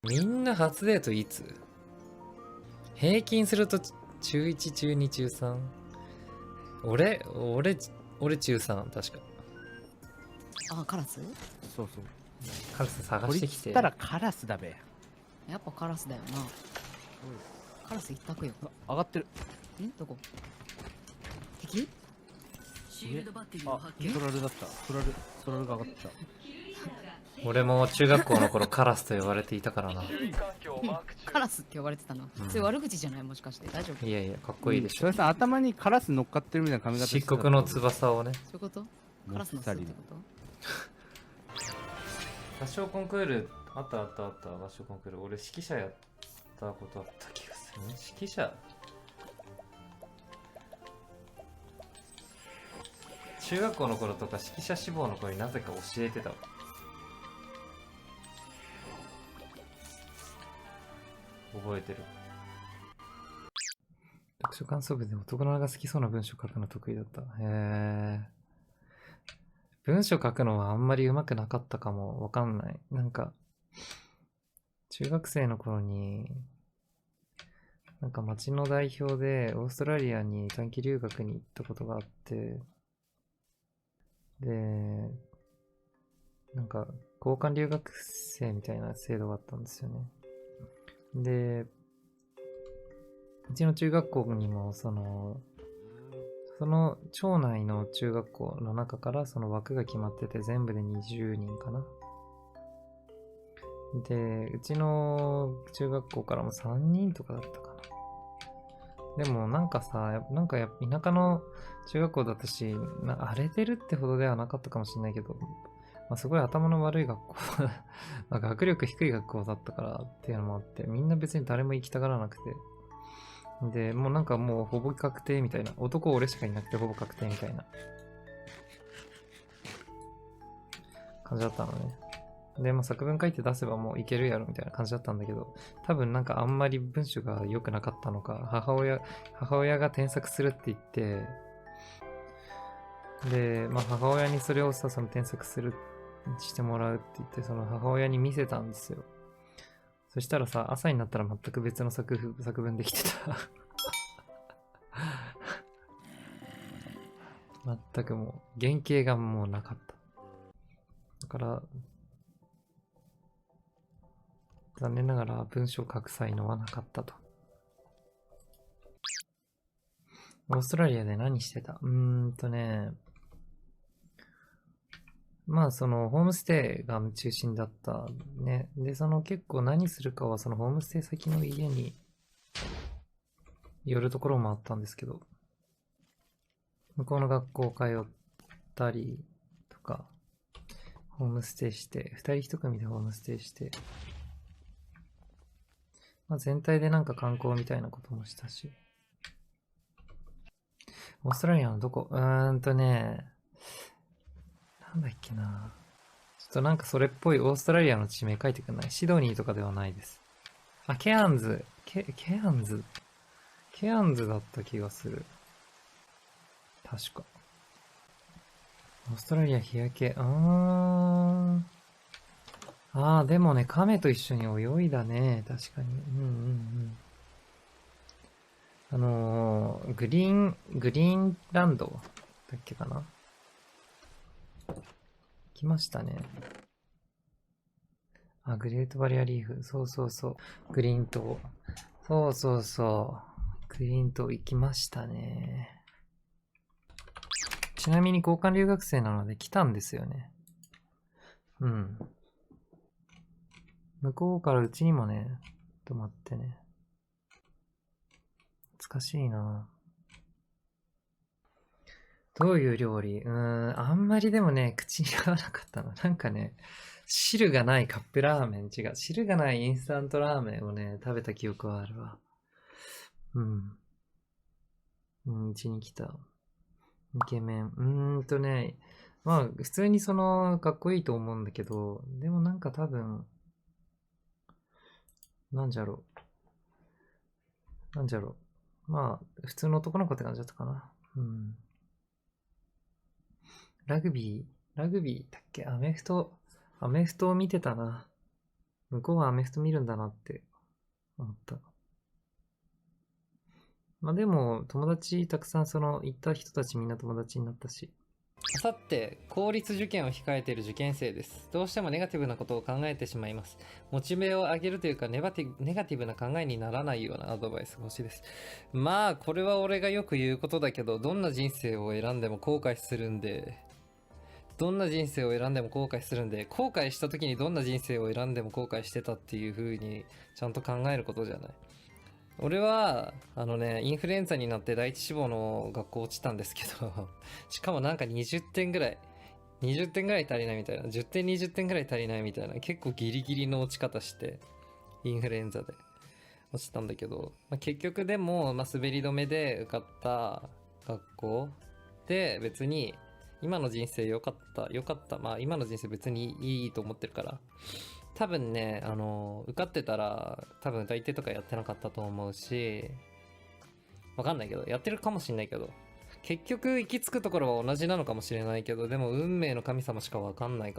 みんな初デートいつ？平均すると中1、中2、中 3？ 俺中3、確か。あ、カラス？そうそう。カラス探これしてきて。ったらカラスだべ。やっぱカラスだよな。カラス一択よ。上がってる。どこ？敵？あ、トラルだった。トラルが上がってた。俺も中学校の頃カラスと呼ばれていたからな。カラスって呼ばれてたの。それ悪口じゃない？もしかして大丈夫？いやいや、かっこいいでしょ。それさん頭にカラス乗っかってるみたいな髪型してた。漆黒の翼をね。そういうこと？カラスの巣ってこと？合唱コンクール、あった合唱コンクール。俺指揮者やったことあった気がするね。指揮者中学校の頃とか指揮者志望の子になぜか教えてたわ。覚えてる。読書感想文で男の名が好きそうな文章書くの得意だった。へえ。文章書くのはあんまり上手くなかったかも。わかんない。なんか、中学生の頃に、なんか町の代表でオーストラリアに短期留学に行ったことがあって、で、なんか交換留学生みたいな制度があったんですよね。で、うちの中学校にもその町内の中学校の中からその枠が決まってて、全部で20人かな。で、うちの中学校からも3人とかだったかな。でもなんかさ、なんか田舎の中学校だったし、荒れてるってほどではなかったかもしれないけど、まあ、すごい頭の悪い学校学力低い学校だったからっていうのもあって、みんな別に誰も行きたがらなくて、で、もうなんかもうほぼ確定みたいな。男俺しかいなくてほぼ確定みたいな感じだったのね。で、も作文書いて出せばもういけるやろみたいな感じだったんだけど、多分なんかあんまり文章が良くなかったのか、母親が添削するって言って、で、まあ母親にそれをさ、その添削してもらうって言って、その母親に見せたんですよ。そしたらさ、朝になったら全く別の作文できてた。全くもう、原型がもうなかった。だから、残念ながら文章を書く才能はなかったと。オーストラリアで何してた？まあそのホームステイが中心だったね。で、その結構何するかはそのホームステイ先の家に寄るところもあったんですけど、向こうの学校通ったりとか、ホームステイして、二人一組でホームステイして、まあ、全体でなんか観光みたいなこともしたし。オーストラリアのどこ？なんだっけな。ちょっとなんかそれっぽいオーストラリアの地名書いてくんない？シドニーとかではないです。あ、ケアンズだった気がする。確か。オーストラリア日焼け。でもね、亀と一緒に泳いだね。確かに。グリーンランドだっけかな？来ましたね。あ、グレートバリアリーフ。そう。グリーン島。そう。グリーン島行きましたね。ちなみに交換留学生なので来たんですよね。うん。向こうからうちにもね、泊まってね。懐かしいな。どういう料理？あんまりでもね、口に合わなかったな。なんかね、汁がないカップラーメン違う。汁がないインスタントラーメンをね、食べた記憶はあるわ。うちに来た。イケメン。まあ、普通にかっこいいと思うんだけど、でもなんか多分、なんじゃろう。まあ、普通の男の子って感じだったかな。ラグビーだっけ？アメフトを見てたな。向こうはアメフト見るんだなって思った。まあでも、友達たくさん行った人たちみんな友達になったし。あさって、公立受験を控えている受験生です。どうしてもネガティブなことを考えてしまいます。モチベを上げるというかネガティブな考えにならないようなアドバイスが欲しいです。まあ、これは俺がよく言うことだけど、どんな人生を選んでも後悔するんで、後悔した時にどんな人生を選んでも後悔してたっていう風にちゃんと考えることじゃない。俺は、インフルエンザになって第一志望の学校落ちたんですけど、しかもなんか20点ぐらい足りないみたいな、10点20点ぐらい足りないみたいな、結構ギリギリの落ち方して、インフルエンザで落ちたんだけど、結局でも、滑り止めで受かった学校で別に、今の人生良かった。まあ今の人生別にいいと思ってるから、多分ね、受かってたら、多分大抵とかやってなかったと思うし、わかんないけど、やってるかもしんないけど、結局行き着くところは同じなのかもしれないけど、でも運命の神様しかわかんないから、